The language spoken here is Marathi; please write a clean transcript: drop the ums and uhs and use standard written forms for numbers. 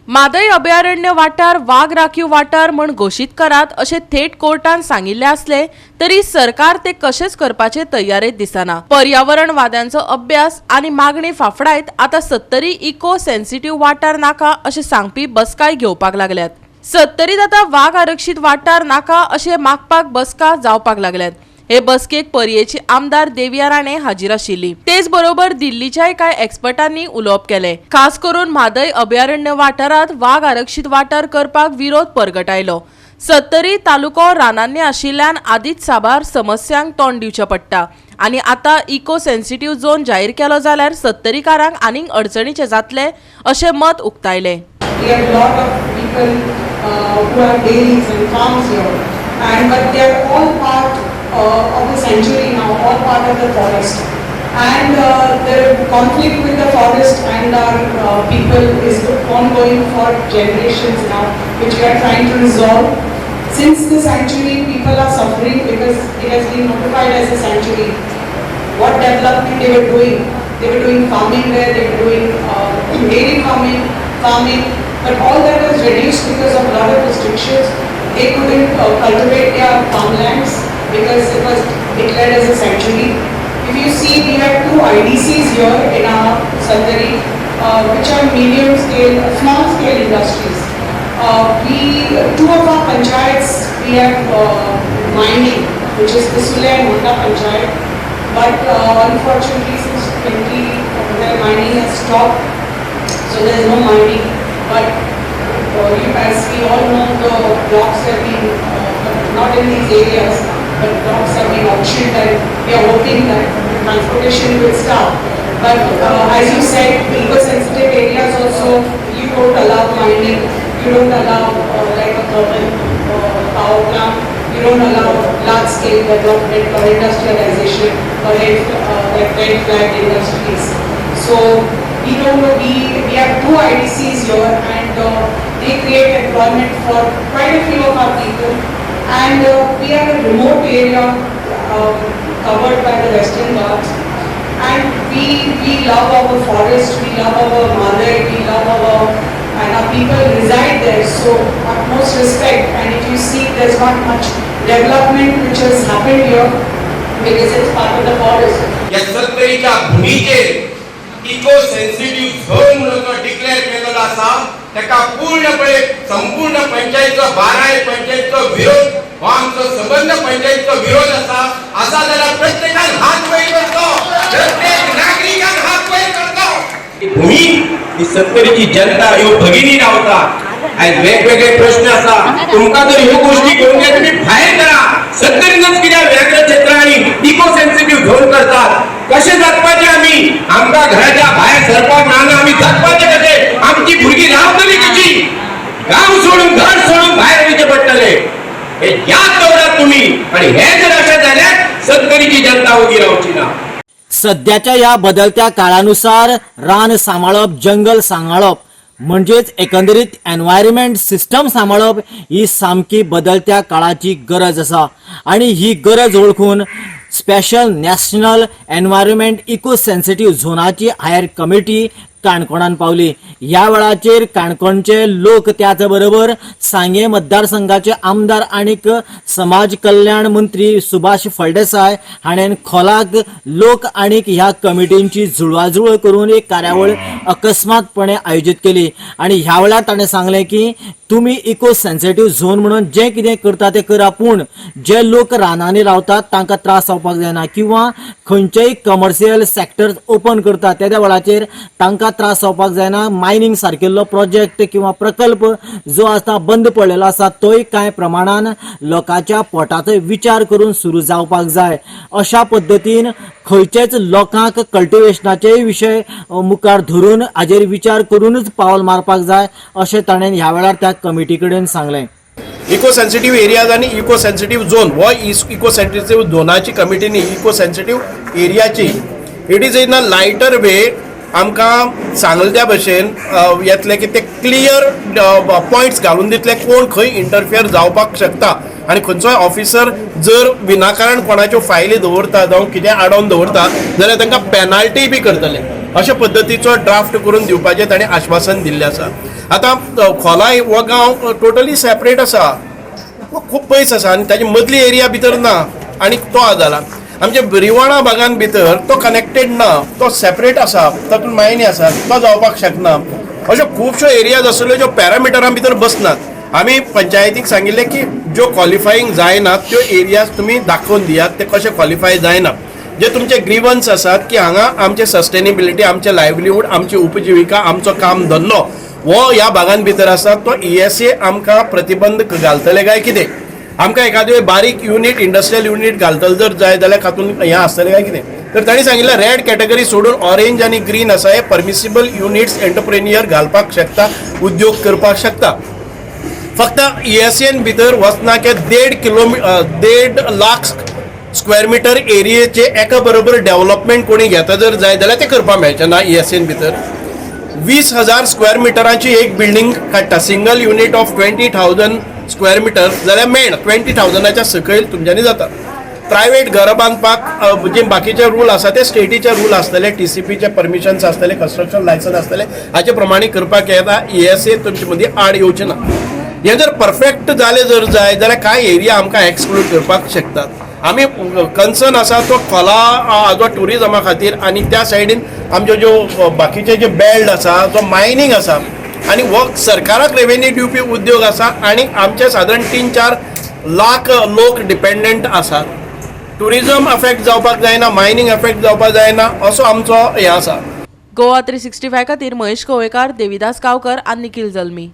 मादई अभयारण्य वाठार वाघ राखीव वाठार म्हण घोषित करात अशें थेट कोर्टान सांगिल्ले असले तरी सरकार ते कशेच करपाचे तयारेत दिसना। पर्यावरणवाद्यांचो अभ्यास आनी मागणी फाफडायत आता 70 इको सेन्सिटिव्ह वाठार नाका अशें सांगपी बसकाय घेवपाक लागल्यात। 70 आता वाघ आरक्षित वाठार नाका अशें मागपाक बसका जावपाक लागल्यात। हे बसकेक पर्येची आमदार देविया राणे हाजीर आशिल्ली। तेच बरोबर दिल्लीच्या काय एक्सपर्टांनी उलोवप केले। खास करून मादई अभयारण्य वाठारात वाघ आरक्षित वाठार करपाक विरोध परगटायलो। 70 तालुको रानांनी आशिल्ल्यान आदीच साबार समस्यांक तोंड दिवचे पडटा आणि आता इको सेन्सिटिव्ह झोन जाहीर केलो जाल्यार 70 कारांक आनीक अडचणीचे जातले अशें मत उक्तायले। of the sanctuary now, all part of the forest, and the conflict with the forest and our people is ongoing for generations now, which we are trying to resolve. Since the sanctuary, people are suffering because it has been notified as a sanctuary. What development they were doing farming there, they were doing dairy farming, but all that was reduced because of a lot of restrictions. They couldn't cultivate their farmlands because it was declared as a sanctuary. If you see, we have 2 IDCs here in our Sandari, which are medium scale, small scale industries. 2 of our panchayats, we have mining, which is Tisule and Munda Panchayat, but unfortunately since 20, their mining has stopped, so there is no mining. But as we all know, the blocks have been not in these areas, but blocks have been auctioned, and we are hoping that the transportation will start. But as you said, eco-sensitive areas also, you don't allow mining, you don't allow like a thermal power plant, you don't allow large-scale development or industrialization or like red flag industries. So we don't know, we have 2 IDCs here, and they create employment for quite a few of our people. And we are a remote area covered by the Western Ghats, and we love our forest, we love our Madai, we love and our people reside there, so utmost respect. And if you see, there's not much development which has happened here because it's part of the forest. या सत्तरीच्या भूमीचेर इको सेन्सिटिव्ह झोन म्हणून डिक्लेअर केलेला असा, त्याका पूर्णपणे संपूर्ण पंचायतीचो 12 पंचायतीचो विरोध हो आमचो संबंध पंचायतीचो विरोध असा जाल्यार प्रत्येकान हात वयर करतो, प्रत्येक नागरिकान हात वयर करतो। भूमी ही सत्तरीची जनता ह्यो भगिनी रावता। आज वेगवेगळे प्रश्न असा, तुमका जर ह्यो गोष्टी करून तुम्ही भायर करा। सत्तरीनच कित्याक व्याघ्र क्षेत्रांनी इको सेन्सिटिव्ह झोन करतात, कशे जातपाचे आम्ही? आमका घराच्या भायर सरपाक मेळना, आम्ही जातपाचे कशे? आमची भुरगी रावतली कशी? गाव सोडून घर सोडून भायर वयचे पडटले, हे याद दवरात तुम्ही। आणि हे जर अशें जाल्यार सत्तरीची जनता उगी रावची ना। सध्याच्या या बदलत्या काळानुसार रान सांबाळप, जंगल सांबाळप म्हणजेच एकंदरीत एन्व्हायरमेंट सिस्टम सांबाळप ही सामकी बदलत्या काळाची गरज असा। आणि ही गरज ओळखून special national environment eco sensitive झोनाची हायर कमिटी काणकोणान पावली। ह्या वेळाचेर काणकोणचे लोक, त्याच बरोबर सांगे मतदारसंघाचे आमदार आनीक समाज कल्याण मंत्री सुभाष फळदेसाय हाणें खोलाक लोक आनीक ह्या कमिटींची जुळवाजुळव करून एक कार्यावळ अकस्मातपणे आयोजित केली। आणि ह्या वेळार ताणें सांगलें की तुम्ही इको सेन्सिटिव्ह झोन म्हणून जे कितें करता ते करा, पूण जे लोक रानांनी रावतात तांकां त्रास जावपाक जायना, किंवा खंयचेय कमर्शियल सेक्टर्स ओपन करतात त्या वेळाचेर तांकां त्रास जावपाक जायना। मायनिंग सारकेल्लो प्रोजेक्ट किंवा प्रकल्प जो आसा बंद पडलेलो आसा तोय कांय प्रमाणान लोकांच्या पोटाचो विचार करून सुरू जावपाक जाय। अशा पद्दतीन खंयचेच लोकांक कल्टिवेशनाचे विशय मुखार धरून हाजेर विचार करूनच पावल मारपाक जाय अशें ताणें ह्या वेळार त्या कमिटी कडेन सांगलें। इको सेन्सिटिव्ह एरियाज आणि इको सेन्सिटिव्ह झोन हो इको सेन्सिटिव्ह झोनाची कमिटीनी इको सेन्सिटिव्ह एरियाची it is in a lighter way आमकां सांगले त्या भशेन येतले की ते क्लियर पॉयंट्स घालून दितले कोण खंय इंटरफियर जावपाक शकता आणि खंयचोय ऑफिसर जर विनाकारण कोणाच्यो फायली दवरता जावं कितें आडोवन दवरता जाल्यार तांकां पेनाल्टी बी करतले। अशा पद्दतीचो ड्राफ्ट करून दिवपाचें ताणें आश्वासन दिल्लें आसा. आतां खोलाय हो गांव टोटली सेपरेट आसा, खूब पयस आसा आनी ताजे मदली एरिया भितर ना आनी तो जाला. आमच्या रिवाणा भागान भितर तो कनेक्टेड ना, तो सेपरेट आसा, तातूंत मायनी आसा, तो जावपाक शकना. अश्यो खुबश्यो एरियाज आसल्यो ज्यो पॅरामिटरा भितर बसनात. आमी पंचायतीक सांगिल्लें की ज्यो क्वॉलिफायींग जायनात त्यो एरियाज तुमी दाखोवन दियात, ते कशे क्वॉलिफाय जायना. जे तुमचे ग्रीवन्स आसात की हांगा आमचे सस्टेनेबिलिटी, आमचे लायव्हलीहूड, आमची उपजिविका, आमचो काम धंदो हो ह्या भागान भितर आसा, तो ESA आमकां प्रतिबंध घालतले काय कितें? आमकां एखाद्यो बारीक युनीट, इंडस्ट्रियल युनीट घालतले जर जाय जाल्यार हातूंत हें आसतलें काय कितें? तर तांणी सांगिल्लें रेड कॅटेगरी सोडून ऑरेंज आनी ग्रीन आसा हे परमिसिबल युनिट्स एंटरप्रेन्युअर घालपाक शकता, उद्योग करपाक शकता. फक्त ESAन भितर वचना की 1.5 लाख स्क्वेअर मिटर एरियेचे एका बरोबर डेव्हलपमेंट कोणी घेता जर जाय जाल्यार ते करपाक मेळचें ना. ESAन भितर 20,000 स्क्वेअर मिटरांची एक बिल्डींग काडटा, single unit of 20,000 square metre जाल्यार मेळना, 20,000च्या सकयल तुमच्यांनी जाता. प्रायवेट घरां बांदपाक जे बाकीचे रूल आसा ते स्टेटीचे रूल आसतले, TCPचे परमिशन्स आसतले, कन्स्ट्रक्शन लायसन्स आसतले, हाचे प्रमाणे करपाक येता. ESA तुमचे मदीं आड येवचें ना. हे जर परफेक्ट जालें जर जाय जाल्यार कांय एरिया आमकां एक्सक्लूड करपाक शकतात. आमी कन्सर्न आसा तो खोला हाजो टुरिजमा खातीर आनी त्या सायडीन आमच्यो ज्यो बाकीचे जे बेल्ट आसा, जो मायनींग आसा आनी हो सरकाराक रेवेन्यू दिवपी उद्योग आसा आनी आमचे सादारण 3-4 लाख लोक डिपेंडंट आसात. टुरिजम अफेक्ट जावपाक जायना, मायनींग अफेक्ट जावपाक जायना असो आमचो हें आसा. गोवा 365 खातीर महेश कवळेकार, देविदास गांवकर आनी निखिल जल्मी.